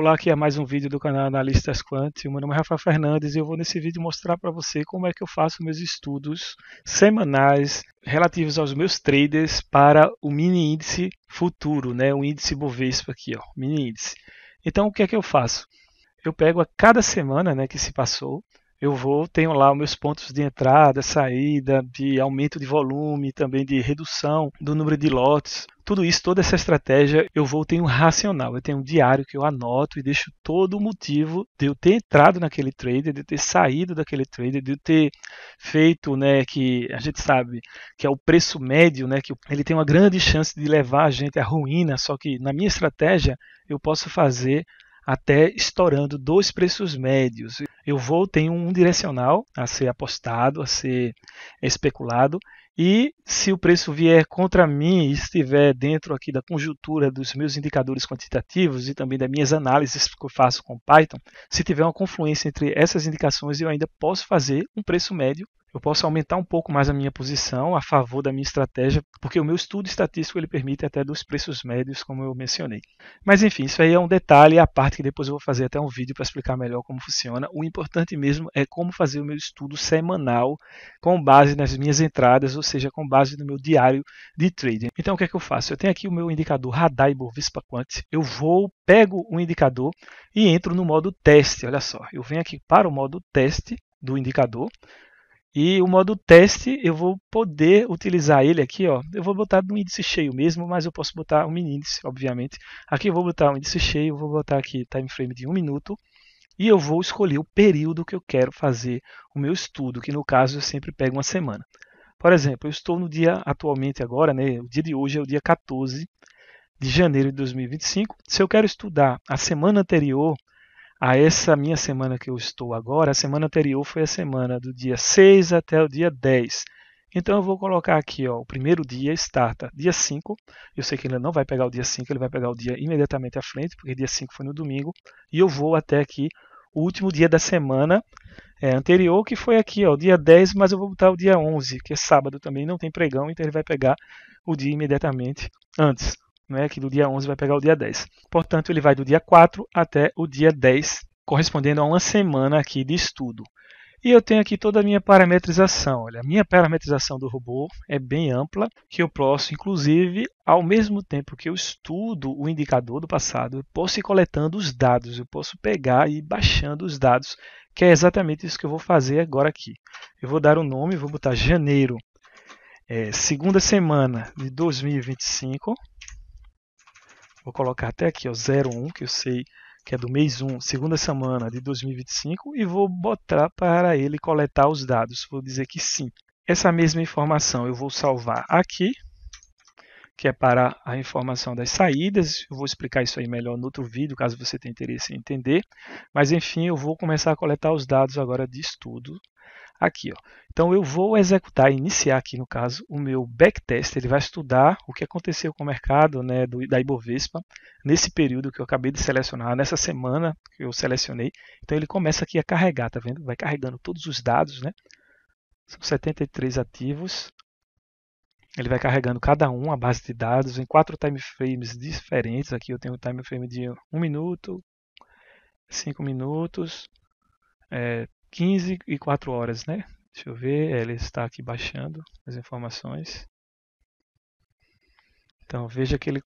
Olá, aqui é mais um vídeo do canal Analistas Quant. O meu nome é Rafael Fernandes e eu vou nesse vídeo mostrar para você como é que eu faço meus estudos semanais relativos aos meus traders para o mini índice futuro, né? O índice Bovespa aqui, ó, mini índice. Então, o que é que eu faço? Eu pego a cada semana, né, que se passou, tenho lá os meus pontos de entrada, saída, de aumento de volume, também de redução do número de lotes. Tudo isso, toda essa estratégia, tenho um racional, eu tenho um diário que eu anoto e deixo todo o motivo de eu ter entrado naquele trader, de eu ter saído daquele trader, de eu ter feito, né, que a gente sabe que é o preço médio, né, que ele tem uma grande chance de levar a gente à ruína, só que na minha estratégia eu posso fazer até estourando dois preços médios. Tenho um direcional a ser apostado, a ser especulado, e se o preço vier contra mim e estiver dentro aqui da conjuntura dos meus indicadores quantitativos e também das minhas análises que eu faço com Python, se tiver uma confluência entre essas indicações, eu ainda posso fazer um preço médio. Eu posso aumentar um pouco mais a minha posição a favor da minha estratégia, porque o meu estudo estatístico ele permite até dos preços médios, como eu mencionei. Mas enfim, isso aí é um detalhe à parte que depois eu vou fazer até um vídeo para explicar melhor como funciona. O importante mesmo é como fazer o meu estudo semanal com base nas minhas entradas, ou seja, com base no meu diário de trading. Então o que é que eu faço? Eu tenho aqui o meu indicador Radar Bovespa Quant. Pego um indicador e entro no modo teste. Olha só, eu venho aqui para o modo teste do indicador. E o modo teste, eu vou poder utilizar ele aqui, ó. Eu vou botar no índice cheio mesmo, mas eu posso botar um mini índice, obviamente. Aqui eu vou botar um índice cheio, vou botar aqui time frame de 1 minuto. E eu vou escolher o período que eu quero fazer o meu estudo, que no caso eu sempre pego uma semana. Por exemplo, eu estou no dia atualmente agora, né? O dia de hoje é o dia 14 de janeiro de 2025. Se eu quero estudar a semana anterior a essa minha semana que eu estou agora, a semana anterior foi a semana do dia 6 até o dia 10. Então eu vou colocar aqui, ó, o primeiro dia starta dia 5. Eu sei que ele não vai pegar o dia 5, ele vai pegar o dia imediatamente à frente, porque dia 5 foi no domingo. E eu vou até aqui o último dia da semana anterior, que foi aqui, ó, o dia 10, mas eu vou botar o dia 11, que é sábado também, não tem pregão, então ele vai pegar o dia imediatamente antes. Que do dia 11 vai pegar o dia 10. Portanto, ele vai do dia 4 até o dia 10, correspondendo a uma semana aqui de estudo. E eu tenho aqui toda a minha parametrização. Olha, a minha parametrização do robô é bem ampla, que eu posso, inclusive, ao mesmo tempo que eu estudo o indicador do passado, eu posso ir coletando os dados, eu posso pegar e ir baixando os dados, que é exatamente isso que eu vou fazer agora aqui. Eu vou dar um nome, vou botar janeiro, segunda semana de 2025. Vou colocar até aqui, ó, 01, que eu sei que é do mês 1, segunda semana de 2025, e vou botar para ele coletar os dados. Vou dizer que sim. Essa mesma informação eu vou salvar aqui, que é para a informação das saídas. Eu vou explicar isso aí melhor no outro vídeo, caso você tenha interesse em entender. Mas enfim, eu vou começar a coletar os dados agora de estudo. Aqui, ó. Então eu vou iniciar aqui no caso o meu backtest. Ele vai estudar o que aconteceu com o mercado, né, da Ibovespa nesse período que eu acabei de selecionar, nessa semana que eu selecionei. Então ele começa aqui a carregar, tá vendo? Vai carregando todos os dados, né? São 73 ativos. Ele vai carregando cada um a base de dados em 4 time frames diferentes. Aqui eu tenho o time frame de 1 minuto, 5 minutos, 15 e 4 horas, né? Deixa eu ver, ele está aqui baixando as informações. Então veja que ele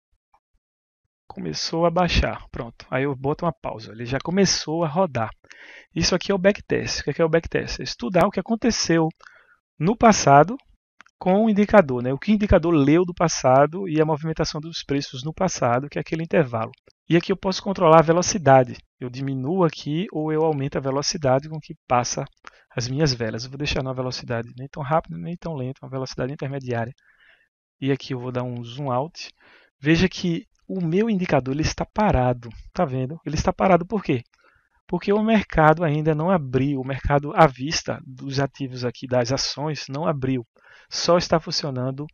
começou a baixar. Pronto, aí eu boto uma pausa. Ele já começou a rodar. Isso aqui é o backtest. O que é o backtest? É estudar o que aconteceu no passado com o indicador, né? O que o indicador leu do passado e a movimentação dos preços no passado, que é aquele intervalo. E aqui eu posso controlar a velocidade. Eu diminuo aqui ou eu aumento a velocidade com que passa as minhas velas. Eu vou deixar numa velocidade nem tão rápida, nem tão lenta, uma velocidade intermediária. E aqui eu vou dar um zoom out. Veja que o meu indicador ele está parado. Tá vendo? Ele está parado por quê? Porque o mercado ainda não abriu. O mercado à vista dos ativos aqui, das ações, não abriu. Só está funcionando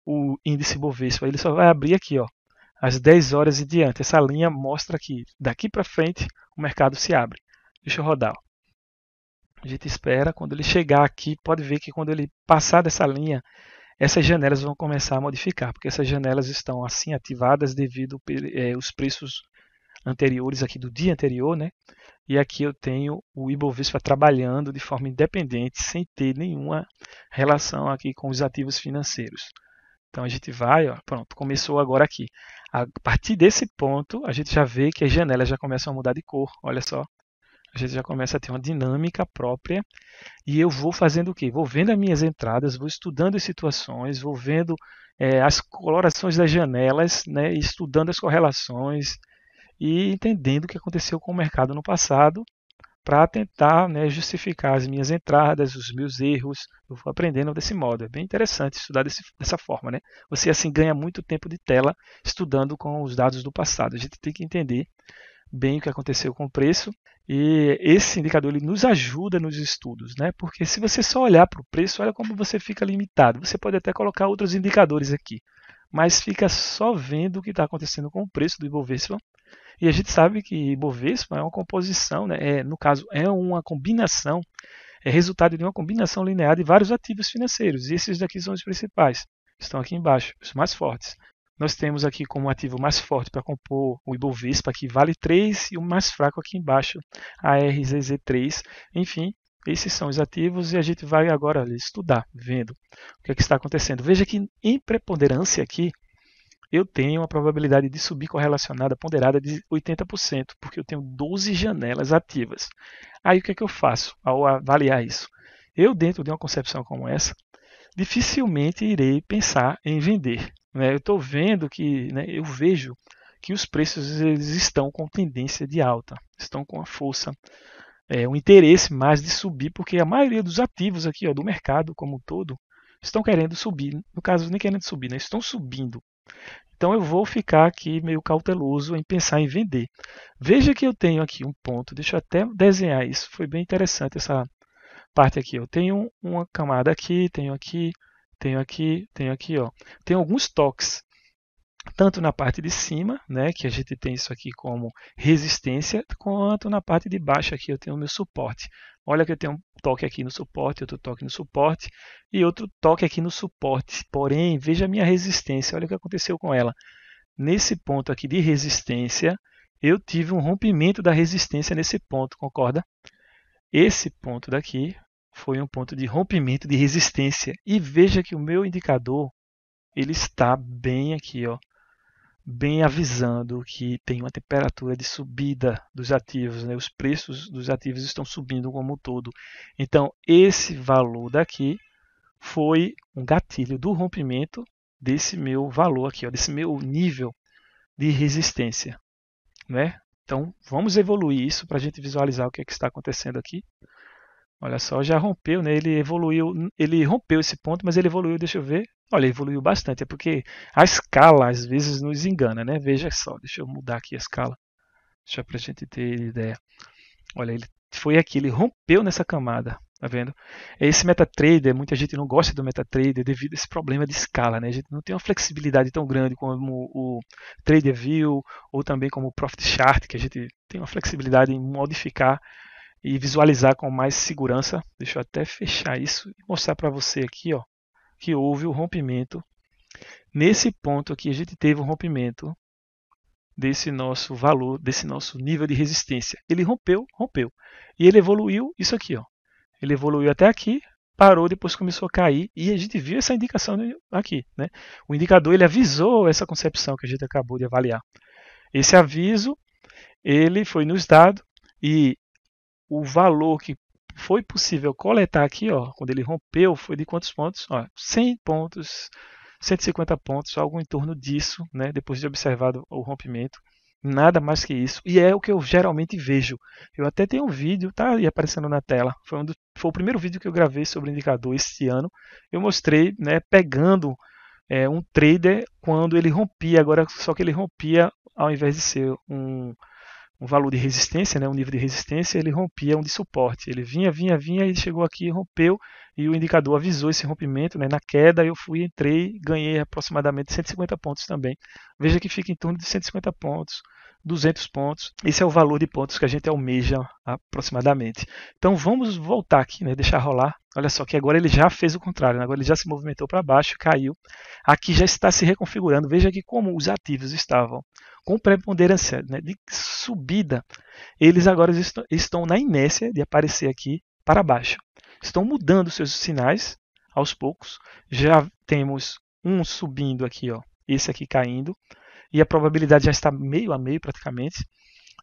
o índice Bovespa. Ele só vai abrir aqui, ó, às 10 horas e diante. Essa linha mostra que daqui para frente o mercado se abre. Deixa eu rodar. A gente espera, quando ele chegar aqui, pode ver que quando ele passar dessa linha, essas janelas vão começar a modificar, porque essas janelas estão assim ativadas devido aos preços anteriores aqui do dia anterior, né? E aqui eu tenho o Ibovespa trabalhando de forma independente, sem ter nenhuma relação aqui com os ativos financeiros. Então a gente vai, ó, pronto, começou agora aqui. A partir desse ponto, a gente já vê que as janelas já começam a mudar de cor, olha só. A gente já começa a ter uma dinâmica própria e eu vou fazendo o quê? Vou vendo as minhas entradas, vou estudando as situações, vou vendo as colorações das janelas, né, estudando as correlações e entendendo o que aconteceu com o mercado no passado para tentar, né, justificar as minhas entradas, os meus erros. Eu vou aprendendo desse modo. É bem interessante estudar dessa forma, né? Você assim ganha muito tempo de tela estudando com os dados do passado. A gente tem que entender bem o que aconteceu com o preço e esse indicador ele nos ajuda nos estudos, né? Porque se você só olhar para o preço, olha como você fica limitado. Você pode até colocar outros indicadores aqui, mas fica só vendo o que está acontecendo com o preço do Ibovespa. E a gente sabe que Ibovespa é uma composição, né? No caso, é uma combinação, é resultado de uma combinação linear de vários ativos financeiros. E esses daqui são os principais, estão aqui embaixo, os mais fortes. Nós temos aqui como ativo mais forte para compor o Ibovespa, que vale 3, e o mais fraco aqui embaixo, a RZZ3. Enfim, esses são os ativos e a gente vai agora estudar, vendo o que está acontecendo. Veja que em preponderância aqui, eu tenho uma probabilidade de subir correlacionada ponderada de 80%, porque eu tenho 12 janelas ativas. Aí o que é que eu faço ao avaliar isso? Eu, dentro de uma concepção como essa, dificilmente irei pensar em vender. Né? Eu estou vendo que, né, eu vejo que os preços eles estão com tendência de alta, estão com a força, um interesse mais de subir, porque a maioria dos ativos aqui ó, do mercado como um todo estão querendo subir. No caso, nem querendo subir, né? Estão subindo. Então eu vou ficar aqui meio cauteloso em pensar em vender. Veja que eu tenho aqui um ponto, deixa eu até desenhar isso, foi bem interessante essa parte aqui. Eu tenho uma camada aqui, tenho aqui, tenho aqui, tenho aqui, ó. Tem alguns toques, tanto na parte de cima, né, que a gente tem isso aqui como resistência, quanto na parte de baixo aqui eu tenho o meu suporte. Olha que eu tenho um toque aqui no suporte, outro toque no suporte e outro toque aqui no suporte. Porém, veja a minha resistência, olha o que aconteceu com ela. Nesse ponto aqui de resistência, eu tive um rompimento da resistência nesse ponto, concorda? Esse ponto daqui foi um ponto de rompimento de resistência. E veja que o meu indicador ele está bem aqui, ó, bem avisando que tem uma temperatura de subida dos ativos, né? Os preços dos ativos estão subindo como um todo. Então, esse valor daqui foi um gatilho do rompimento desse meu valor aqui, ó, desse meu nível de resistência. Né? Então, vamos evoluir isso para a gente visualizar o que, é que está acontecendo aqui. Olha só, já rompeu, né? Ele evoluiu, ele rompeu esse ponto, mas ele evoluiu, deixa eu ver. Olha, evoluiu bastante, é porque a escala às vezes nos engana, né? Veja só, deixa eu mudar aqui a escala, deixa para a gente ter ideia. Olha, ele foi aqui, ele rompeu nessa camada, tá vendo? Esse MetaTrader, muita gente não gosta do MetaTrader devido a esse problema de escala, né? A gente não tem uma flexibilidade tão grande como o TraderView ou também como o Profit Chart, que a gente tem uma flexibilidade em modificar e visualizar com mais segurança. Deixa eu até fechar isso e mostrar para você aqui, ó, que houve o rompimento. Nesse ponto aqui a gente teve um rompimento desse nosso valor, desse nosso nível de resistência. Ele rompeu. E ele evoluiu isso aqui, ó. Ele evoluiu até aqui, parou, depois começou a cair e a gente viu essa indicação aqui, né? O indicador ele avisou essa concepção que a gente acabou de avaliar. Esse aviso ele foi nos dado e o valor que foi possível coletar aqui, ó, quando ele rompeu, foi de quantos pontos? Ó, 100 pontos, 150 pontos, algo em torno disso, né, depois de observado o rompimento. Nada mais que isso. E é o que eu geralmente vejo. Eu até tenho um vídeo, tá aí aparecendo na tela. Foi o primeiro vídeo que eu gravei sobre o indicador este ano. Eu mostrei, né, pegando um trader quando ele rompia, agora só que ele rompia ao invés de ser um valor de resistência, né, um nível de resistência, ele rompia um de suporte. Ele vinha, e chegou aqui, rompeu, e o indicador avisou esse rompimento, né, na queda eu fui, entrei, ganhei aproximadamente 150 pontos também. Veja que fica em torno de 150 pontos, 200 pontos. Esse é o valor de pontos que a gente almeja aproximadamente. Então vamos voltar aqui, né, deixar rolar. Olha só que agora ele já fez o contrário, né? Agora ele já se movimentou para baixo, caiu. Aqui já está se reconfigurando. Veja que como os ativos estavam com preponderância, né, de subida, eles agora estão na inércia de aparecer aqui para baixo. Estão mudando seus sinais aos poucos. Já temos um subindo aqui, ó, esse aqui caindo, e a probabilidade já está meio a meio praticamente.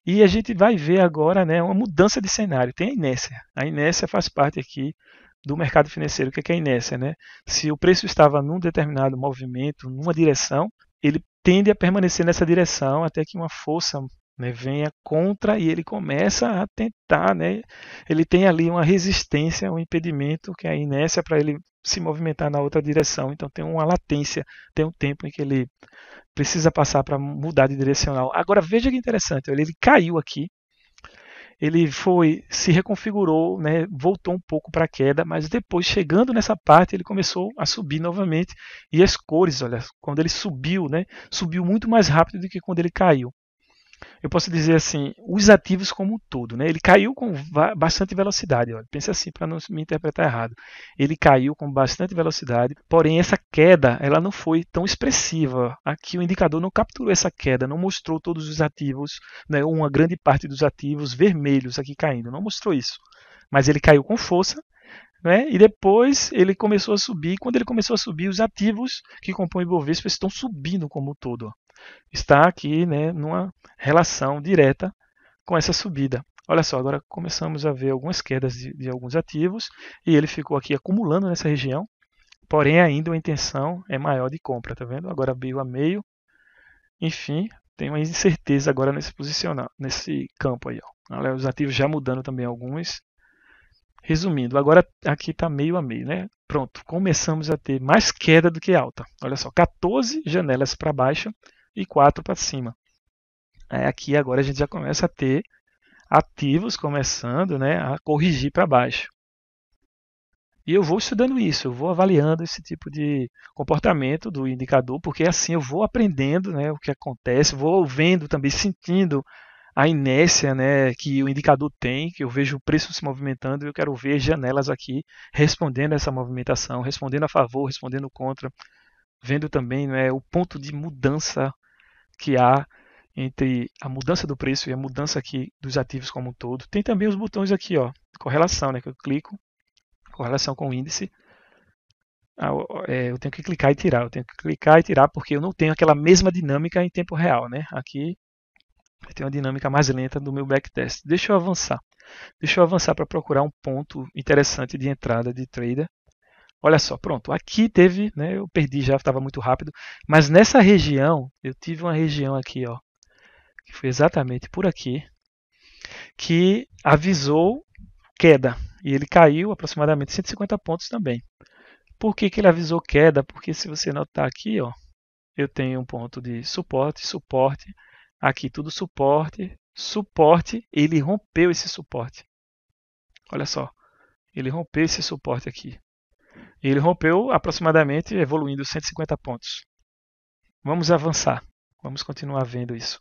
E a gente vai ver agora, né, uma mudança de cenário. Tem a inércia. A inércia faz parte aqui do mercado financeiro. O que é a inércia, né? Se o preço estava num determinado movimento, numa direção, ele tende a permanecer nessa direção até que uma força, né, venha contra e ele começa a tentar, né, ele tem ali uma resistência, um impedimento, que é a inércia, para ele se movimentar na outra direção. Então tem uma latência, tem um tempo em que ele precisa passar para mudar de direcional. Agora veja que interessante, ele caiu aqui, ele se reconfigurou, né, voltou um pouco para a queda, mas depois, chegando nessa parte, ele começou a subir novamente. E as cores, olha, quando ele subiu, né, subiu muito mais rápido do que quando ele caiu. Eu posso dizer assim, os ativos como um todo, né? Ele caiu com bastante velocidade. Olha, pensa assim para não me interpretar errado. Ele caiu com bastante velocidade, porém essa queda ela não foi tão expressiva. Aqui o indicador não capturou essa queda, não mostrou todos os ativos, né, uma grande parte dos ativos vermelhos aqui caindo, não mostrou isso. Mas ele caiu com força, né? E depois ele começou a subir. Quando ele começou a subir, os ativos que compõem o Ibovespa estão subindo como um todo. Está aqui, né, numa relação direta com essa subida. Olha só, agora começamos a ver algumas quedas de alguns ativos e ele ficou aqui acumulando nessa região, porém ainda a intenção é maior de compra, tá vendo? Agora veio a meio, enfim, tem uma incerteza agora nesse campo aí. Ó. Olha, os ativos já mudando também alguns. Resumindo, agora aqui está meio a meio, né? Pronto, começamos a ter mais queda do que alta. Olha só, 14 janelas para baixo e 4 para cima. Aqui agora a gente já começa a ter ativos começando, né, a corrigir para baixo. E eu vou estudando isso, eu vou avaliando esse tipo de comportamento do indicador, porque assim eu vou aprendendo, né, o que acontece, vou vendo também, sentindo a inércia, né, que o indicador tem, que eu vejo o preço se movimentando e eu quero ver janelas aqui respondendo a essa movimentação, respondendo a favor, respondendo contra, vendo também, né, o ponto de mudança que há entre a mudança do preço e a mudança aqui dos ativos como um todo. Tem também os botões aqui, ó, correlação, né, que eu clico, correlação com o índice. Eu tenho que clicar e tirar, porque eu não tenho aquela mesma dinâmica em tempo real, né? Aqui eu tenho uma dinâmica mais lenta do meu backtest. Deixa eu avançar para procurar um ponto interessante de entrada de trader. Olha só, pronto, aqui teve, né, eu perdi já, estava muito rápido, mas nessa região, eu tive uma região aqui, ó, que foi exatamente por aqui, que avisou queda, e ele caiu aproximadamente 150 pontos também. Por que ele avisou queda? Porque se você notar aqui, ó, eu tenho um ponto de suporte, suporte, aqui tudo suporte, suporte, ele rompeu esse suporte. Olha só, ele rompeu esse suporte aqui. Ele rompeu aproximadamente, evoluindo 150 pontos. Vamos avançar, vamos continuar vendo isso.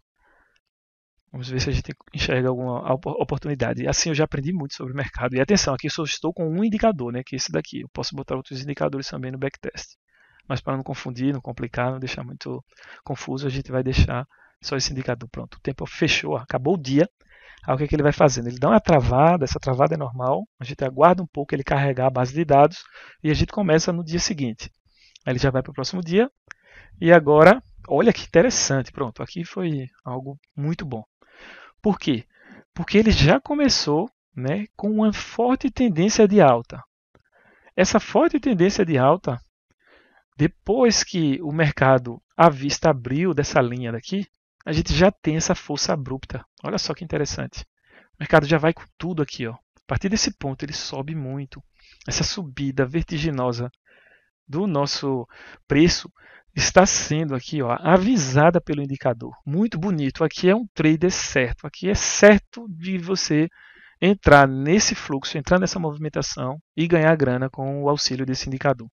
Vamos ver se a gente enxerga alguma oportunidade. Assim eu já aprendi muito sobre o mercado. E atenção, aqui eu só estou com um indicador, né, que é esse daqui. Eu posso botar outros indicadores também no backtest. Mas para não confundir, não complicar, não deixar muito confuso, a gente vai deixar só esse indicador. Pronto, o tempo fechou, acabou o dia. Aí o que, é que ele vai fazendo? Ele dá uma travada, essa travada é normal. A gente aguarda um pouco ele carregar a base de dados e a gente começa no dia seguinte. Aí ele já vai para o próximo dia. E agora, olha que interessante. Pronto, aqui foi algo muito bom. Por quê? Porque ele já começou, né, com uma forte tendência de alta. Essa forte tendência de alta, depois que o mercado à vista abriu dessa linha daqui, a gente já tem essa força abrupta. Olha só que interessante. O mercado já vai com tudo aqui. Ó. A partir desse ponto ele sobe muito. Essa subida vertiginosa do nosso preço está sendo aqui, ó, avisada pelo indicador. Muito bonito. Aqui é um trader certo. Aqui é certo de você entrar nesse fluxo, entrar nessa movimentação e ganhar grana com o auxílio desse indicador.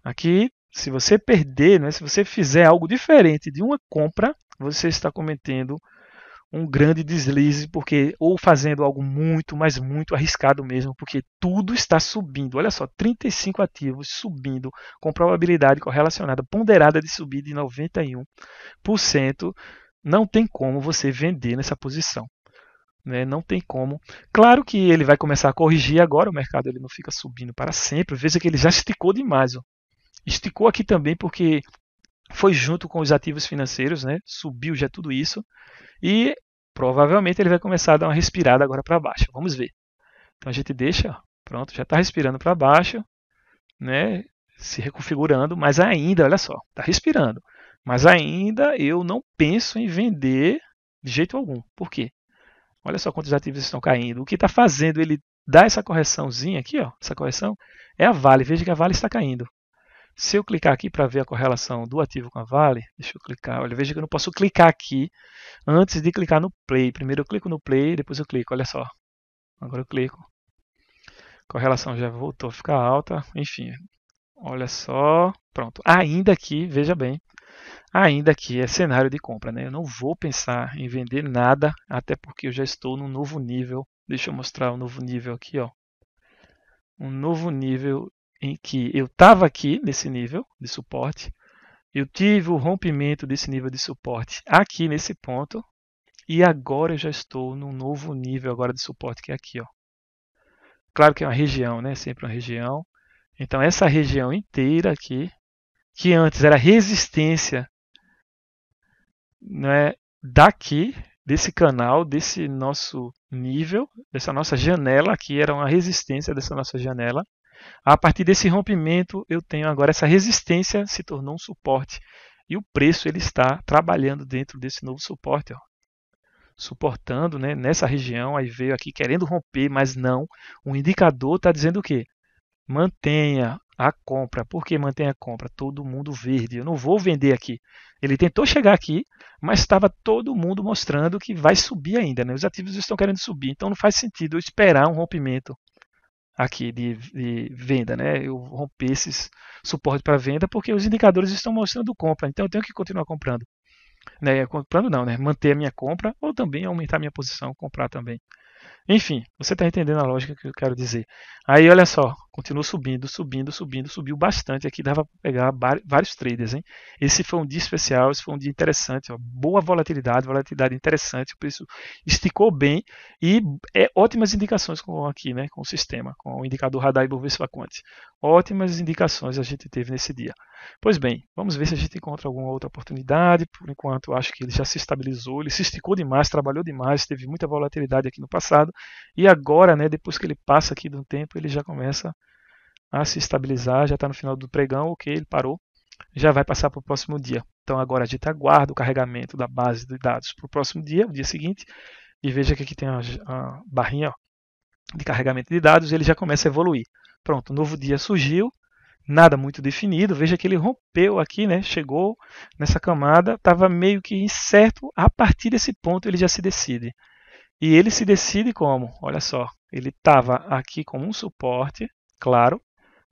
Aqui, se você perder, né, se você fizer algo diferente de uma compra, você está cometendo um grande deslize, porque ou fazendo algo muito, mas muito arriscado mesmo, porque tudo está subindo. Olha só, 35 ativos subindo com probabilidade correlacionada ponderada de subir de 91%. Não tem como você vender nessa posição. Né? Não tem como. Claro que ele vai começar a corrigir agora, o mercado ele não fica subindo para sempre. Veja que ele já esticou demais. Ó. Esticou aqui também porque foi junto com os ativos financeiros, né? Subiu já tudo isso. E provavelmente ele vai começar a dar uma respirada agora para baixo. Vamos ver. Então a gente deixa, pronto, já está respirando para baixo, né? Se reconfigurando, mas ainda, olha só, está respirando. Mas ainda eu não penso em vender de jeito algum. Por quê? Olha só quantos ativos estão caindo. O que está fazendo ele dar essa correçãozinha aqui, ó, essa correção, é a Vale. Veja que a Vale está caindo. Se eu clicar aqui para ver a correlação do ativo com a Vale, deixa eu clicar. Olha, veja que eu não posso clicar aqui antes de clicar no Play. Primeiro eu clico no Play, depois eu clico. Olha só. Agora eu clico. A correlação já voltou a ficar alta. Enfim, olha só. Pronto. Ainda aqui, veja bem, ainda aqui é cenário de compra, né? Eu não vou pensar em vender nada, até porque eu já estou num novo nível. Deixa eu mostrar o novo nível aqui, ó. Um novo nível em que eu estava aqui nesse nível de suporte. Eu tive o rompimento desse nível de suporte aqui nesse ponto. E agora eu já estou num novo nível agora de suporte que é aqui, ó. Claro que é uma região, né? Sempre uma região. Então essa região inteira aqui, que antes era resistência, né, daqui, desse canal, desse nosso nível, dessa nossa janela aqui, era uma resistência dessa nossa janela. A partir desse rompimento, eu tenho agora essa resistência se tornou um suporte. E o preço ele está trabalhando dentro desse novo suporte, ó. Suportando, né, nessa região, aí veio aqui querendo romper, mas não. O indicador está dizendo o quê? Mantenha a compra. Por que mantenha a compra? Todo mundo verde. Eu não vou vender aqui. Ele tentou chegar aqui, mas estava todo mundo mostrando que vai subir ainda. Né? Os ativos estão querendo subir, então não faz sentido eu esperar um rompimento aqui de venda, né? Eu romper esses suportes para venda porque os indicadores estão mostrando compra, então eu tenho que continuar comprando. Né? Comprando não, né? Manter a minha compra ou também aumentar a minha posição, comprar também. Enfim, você está entendendo a lógica que eu quero dizer. Aí, olha só, continua subindo, subindo, subindo, subiu bastante. Aqui dava para pegar vários traders, hein? Esse foi um dia especial, esse foi um dia interessante. Ó. Boa volatilidade interessante. O preço esticou bem e ótimas indicações com aqui, né? Com o sistema, com o indicador radar Ibovespa Quant. Ótimas indicações a gente teve nesse dia. Pois bem, vamos ver se a gente encontra alguma outra oportunidade. Por enquanto, eu acho que ele já se estabilizou, ele se esticou demais, trabalhou demais, teve muita volatilidade aqui no passado. E agora, né, depois que ele passa aqui de um tempo, ele já começa a se estabilizar, já está no final do pregão, ok, ele parou, já vai passar para o próximo dia. Então agora a gente aguarda o carregamento da base de dados para o próximo dia, o dia seguinte, e veja que aqui tem a barrinha ó, de carregamento de dados, ele já começa a evoluir. Pronto, um novo dia surgiu, nada muito definido, veja que ele rompeu aqui, né, chegou nessa camada, estava meio que incerto, a partir desse ponto ele já se decide. E ele se decide como? Olha só, ele estava aqui como um suporte, claro,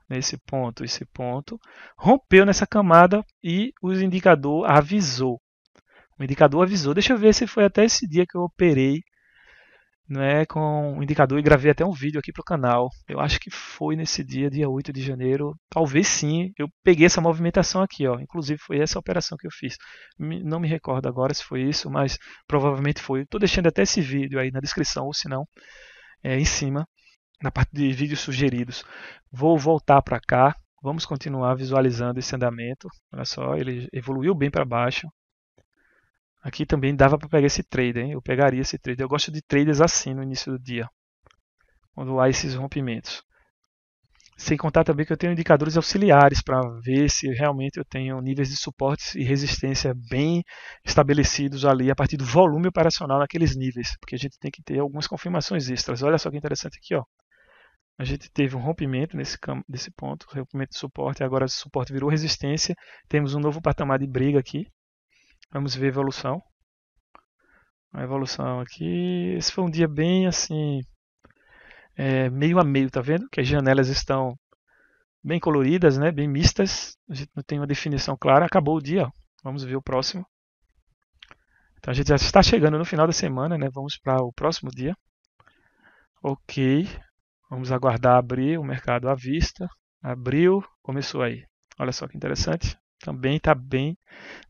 nesse ponto, esse ponto, rompeu nessa camada e o indicador avisou. O indicador avisou. Deixa eu ver se foi até esse dia que eu operei, né, com o indicador e gravei até um vídeo aqui para o canal. Eu acho que foi nesse dia, dia 8 de janeiro. Talvez sim, eu peguei essa movimentação aqui. Ó. Inclusive foi essa operação que eu fiz. Não me recordo agora se foi isso, mas provavelmente foi. Estou deixando até esse vídeo aí na descrição, ou se não, em cima, na parte de vídeos sugeridos. Vou voltar para cá. Vamos continuar visualizando esse andamento. Olha só, ele evoluiu bem para baixo. Aqui também dava para pegar esse trader, hein? Eu pegaria esse trader. Eu gosto de traders assim no início do dia, quando há esses rompimentos. Sem contar também que eu tenho indicadores auxiliares para ver se realmente eu tenho níveis de suporte e resistência bem estabelecidos ali a partir do volume operacional naqueles níveis, porque a gente tem que ter algumas confirmações extras. Olha só que interessante aqui, ó. A gente teve um rompimento nesse ponto, rompimento de suporte, agora o suporte virou resistência. Temos um novo patamar de briga aqui. Vamos ver a evolução. A evolução aqui. Esse foi um dia bem assim, meio a meio, tá vendo? Que as janelas estão bem coloridas, né? Bem mistas. A gente não tem uma definição clara. Acabou o dia. Ó. Vamos ver o próximo. Então a gente já está chegando no final da semana, né? Vamos para o próximo dia. Ok, vamos aguardar abrir o mercado à vista. Abriu, começou aí. Olha só que interessante. Também está bem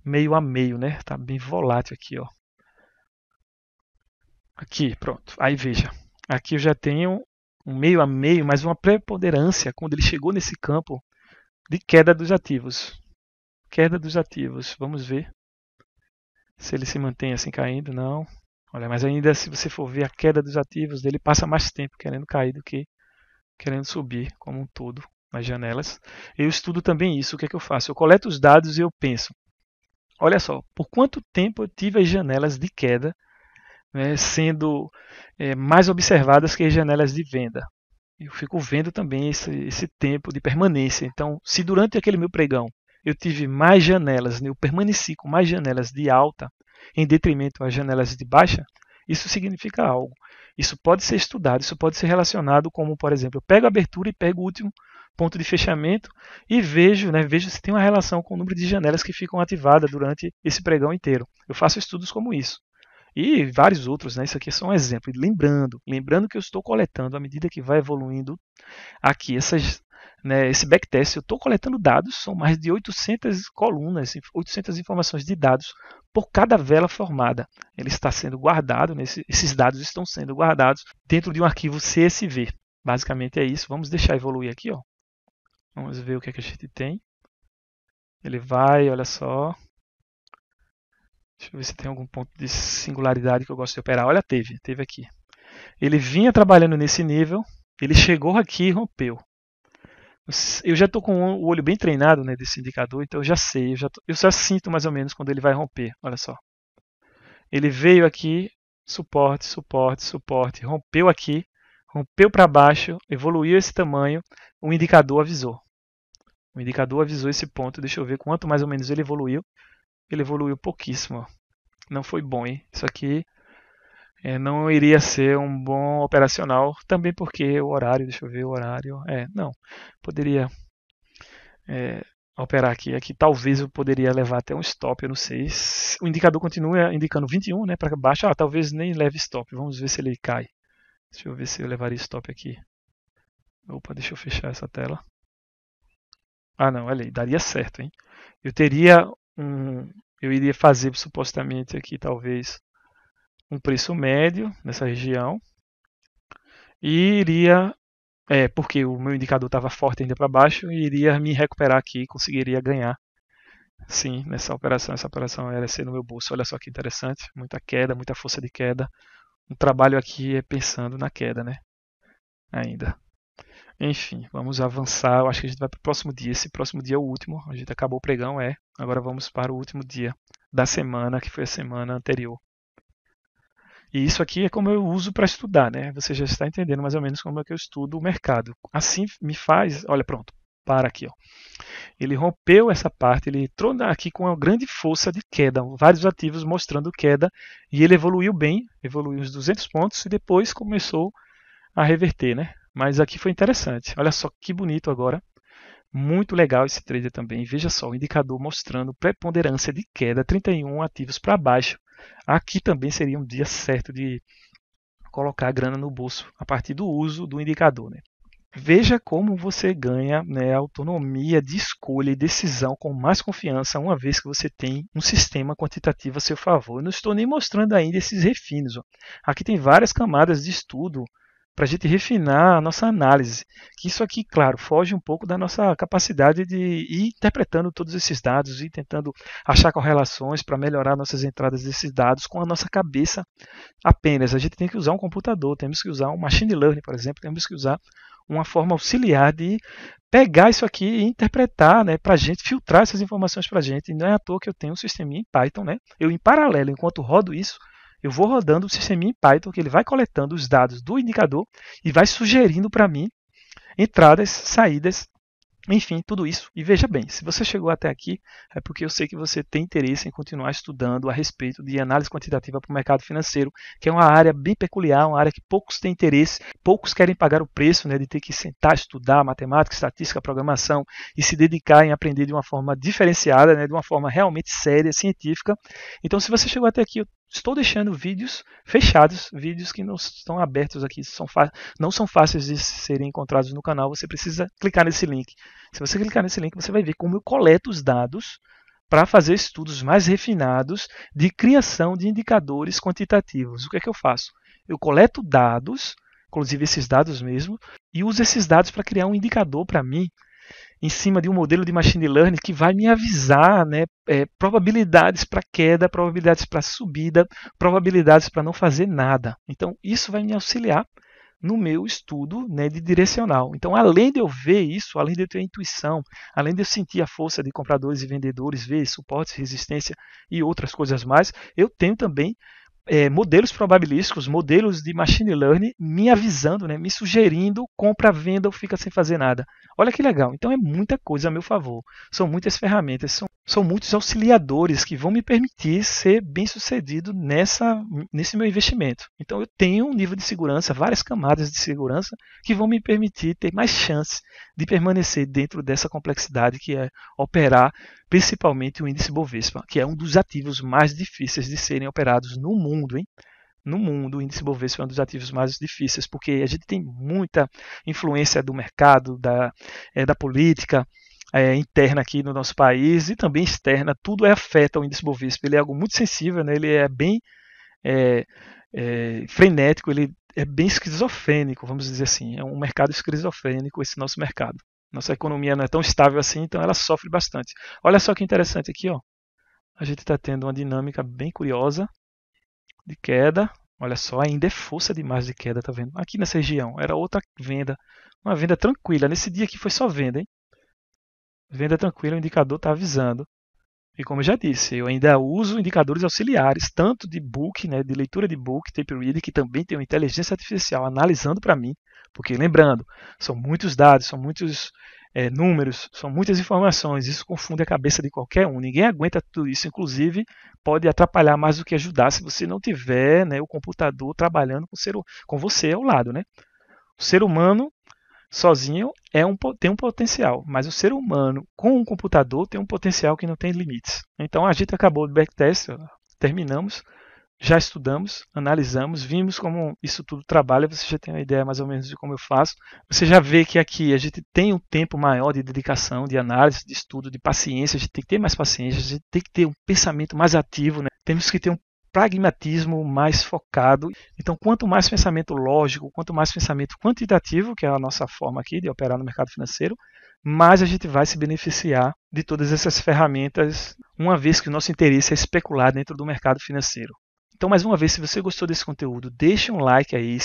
meio a meio, né? Está bem volátil aqui, ó. Aqui, pronto. Aí veja. Aqui eu já tenho um meio a meio, mas uma preponderância quando ele chegou nesse campo de queda dos ativos. Queda dos ativos. Vamos ver se ele se mantém assim caindo. Não. Olha, mas ainda se você for ver a queda dos ativos dele, passa mais tempo querendo cair do que querendo subir como um todo nas janelas. Eu estudo também isso. O que é que eu faço? Eu coleto os dados e eu penso, olha só, por quanto tempo eu tive as janelas de queda, né, sendo mais observadas que as janelas de venda. Eu fico vendo também esse tempo de permanência. Então, se durante aquele meu pregão eu tive mais janelas, né, eu permaneci com mais janelas de alta em detrimento às janelas de baixa, isso significa algo. Isso pode ser estudado, isso pode ser relacionado como, por exemplo, eu pego a abertura e pego o último ponto de fechamento e vejo, né, vejo se tem uma relação com o número de janelas que ficam ativadas durante esse pregão inteiro. Eu faço estudos como isso. E vários outros, né? Isso aqui é só um exemplo. Lembrando que eu estou coletando à medida que vai evoluindo aqui esse backtest. Eu estou coletando dados, são mais de 800 colunas, 800 informações de dados por cada vela formada. Ele está sendo guardado, esses dados estão sendo guardados dentro de um arquivo CSV. Basicamente é isso. Vamos deixar evoluir aqui, ó. Vamos ver o que é que a gente tem. Ele vai, olha só. Deixa eu ver se tem algum ponto de singularidade que eu gosto de operar. Olha, teve aqui. Ele vinha trabalhando nesse nível, ele chegou aqui e rompeu. Eu já estou com o olho bem treinado, né, desse indicador, então eu já sei, eu já sinto mais ou menos quando ele vai romper. Olha só. Ele veio aqui, suporte, suporte, suporte, rompeu aqui, rompeu para baixo, evoluiu esse tamanho, o indicador avisou. O indicador avisou esse ponto, deixa eu ver quanto mais ou menos ele evoluiu. Ele evoluiu pouquíssimo. Não foi bom, hein? Isso aqui não iria ser um bom operacional, também porque o horário, deixa eu ver o horário, não, poderia operar aqui, talvez eu poderia levar até um stop, eu não sei, o indicador continua indicando 21, né, para baixo, talvez nem leve stop, vamos ver se ele cai, deixa eu ver se eu levaria stop aqui, opa, deixa eu fechar essa tela, não, olha aí, daria certo, hein, eu iria fazer supostamente aqui, talvez, um preço médio nessa região e iria, porque o meu indicador estava forte ainda para baixo, e iria me recuperar aqui, conseguiria ganhar sim nessa operação. Essa operação era ser no meu bolso. Olha só que interessante, muita queda, muita força de queda. Um trabalho aqui é pensando na queda, né? Ainda. Enfim, vamos avançar. Eu acho que a gente vai para o próximo dia. Esse próximo dia é o último. A gente acabou o pregão, Agora vamos para o último dia da semana, que foi a semana anterior. E isso aqui é como eu uso para estudar, né? Você já está entendendo mais ou menos como é que eu estudo o mercado. Assim me faz, olha, pronto, para aqui, ó. Ele rompeu essa parte, ele entrou aqui com uma grande força de queda, vários ativos mostrando queda, e ele evoluiu bem, evoluiu uns 200 pontos e depois começou a reverter, né? Mas aqui foi interessante. Olha só que bonito agora. Muito legal esse trader também. Veja só, o indicador mostrando preponderância de queda, 31 ativos para baixo. Aqui também seria um dia certo de colocar a grana no bolso a partir do uso do indicador, né? Veja como você ganha, né, autonomia de escolha e decisão com mais confiança, uma vez que você tem um sistema quantitativo a seu favor. Eu não estou nem mostrando ainda esses refinos. Ó. Aqui tem várias camadas de estudo para a gente refinar a nossa análise. Que isso aqui, claro, foge um pouco da nossa capacidade de ir interpretando todos esses dados e tentando achar correlações para melhorar nossas entradas desses dados com a nossa cabeça apenas. A gente tem que usar um computador, temos que usar um machine learning, por exemplo, temos que usar uma forma auxiliar de pegar isso aqui e interpretar, né, para a gente, filtrar essas informações para a gente. E não é à toa que eu tenho um sisteminha em Python, né? Eu, em paralelo, enquanto rodo isso, eu vou rodando o sisteminha em Python, que ele vai coletando os dados do indicador e vai sugerindo para mim entradas, saídas, enfim, tudo isso. E veja bem, se você chegou até aqui, é porque eu sei que você tem interesse em continuar estudando a respeito de análise quantitativa para o mercado financeiro, que é uma área bem peculiar, uma área que poucos têm interesse, poucos querem pagar o preço, né, de ter que sentar, estudar matemática, estatística, programação e se dedicar em aprender de uma forma diferenciada, né, de uma forma realmente séria, científica. Então, se você chegou até aqui, eu estou deixando vídeos fechados, vídeos que não estão abertos aqui, não são fáceis de serem encontrados no canal. Você precisa clicar nesse link. Se você clicar nesse link, você vai ver como eu coleto os dados para fazer estudos mais refinados de criação de indicadores quantitativos. O que é que eu faço? Eu coleto dados, inclusive esses dados mesmo, e uso esses dados para criar um indicador para mim, em cima de um modelo de machine learning que vai me avisar, né, probabilidades para queda, probabilidades para subida, probabilidades para não fazer nada. Então, isso vai me auxiliar no meu estudo, né, de direcional. Então, além de eu ver isso, além de eu ter a intuição, além de eu sentir a força de compradores e vendedores, ver suportes, resistência e outras coisas mais, eu tenho também modelos probabilísticos, modelos de machine learning me avisando, né, me sugerindo compra, venda ou fica sem fazer nada. Olha que legal. Então é muita coisa a meu favor. São muitas ferramentas, são muitos auxiliadores que vão me permitir ser bem sucedido nesse meu investimento. Então eu tenho um nível de segurança, várias camadas de segurança que vão me permitir ter mais chance de permanecer dentro dessa complexidade que é operar principalmente o índice Bovespa, que é um dos ativos mais difíceis de serem operados no mundo, hein? No mundo, o índice Bovespa é um dos ativos mais difíceis, porque a gente tem muita influência do mercado, da política interna aqui no nosso país e também externa, tudo afeta o índice Bovespa. Ele é algo muito sensível, né? Ele é bem frenético, ele é bem esquizofrênico, vamos dizer assim. É um mercado esquizofrênico esse nosso mercado. Nossa economia não é tão estável assim, então ela sofre bastante. Olha só que interessante aqui, ó. A gente está tendo uma dinâmica bem curiosa de queda. Olha só, ainda é força demais de queda, tá vendo? Aqui nessa região era outra venda, uma venda tranquila. Nesse dia aqui foi só venda, hein? Venda tranquila, o indicador está avisando. E como eu já disse, eu ainda uso indicadores auxiliares, tanto de book, né, de leitura de book, tape reading, que também tem uma inteligência artificial analisando para mim, porque lembrando, são muitos dados, são muitos números, são muitas informações, isso confunde a cabeça de qualquer um, ninguém aguenta tudo isso, inclusive pode atrapalhar mais do que ajudar se você não tiver, né, o computador trabalhando com você ao lado. Né? O ser humano sozinho tem um potencial, mas o ser humano com um computador tem um potencial que não tem limites. Então a gente acabou o backtest, terminamos, já estudamos, analisamos, vimos como isso tudo trabalha, você já tem uma ideia mais ou menos de como eu faço. Você já vê que aqui a gente tem um tempo maior de dedicação, de análise, de estudo, de paciência, a gente tem que ter mais paciência, a gente tem que ter um pensamento mais ativo, né? Temos que ter um pragmatismo mais focado. Então, quanto mais pensamento lógico, quanto mais pensamento quantitativo, que é a nossa forma aqui de operar no mercado financeiro, mais a gente vai se beneficiar de todas essas ferramentas, uma vez que o nosso interesse é especular dentro do mercado financeiro. Então, mais uma vez, se você gostou desse conteúdo, deixe um like aí,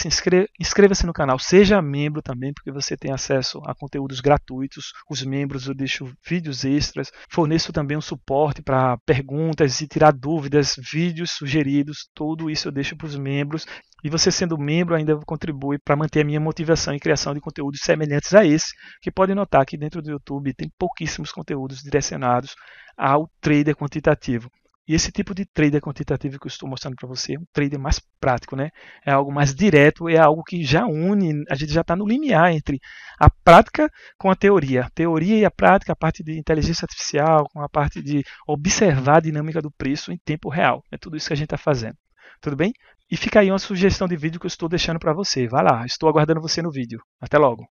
inscreva-se no canal, seja membro também, porque você tem acesso a conteúdos gratuitos. Os membros, eu deixo vídeos extras, forneço também um suporte para perguntas e tirar dúvidas, vídeos sugeridos, tudo isso eu deixo para os membros. E você sendo membro ainda contribui para manter a minha motivação em criação de conteúdos semelhantes a esse, que podem notar que dentro do YouTube tem pouquíssimos conteúdos direcionados ao trader quantitativo. E esse tipo de trader quantitativo que eu estou mostrando para você é um trader mais prático, né? É algo mais direto, é algo que já une, a gente já está no limiar entre a prática com a teoria. A teoria e a prática, a parte de inteligência artificial, com a parte de observar a dinâmica do preço em tempo real. É tudo isso que a gente está fazendo. Tudo bem? E fica aí uma sugestão de vídeo que eu estou deixando para você. Vai lá, estou aguardando você no vídeo. Até logo!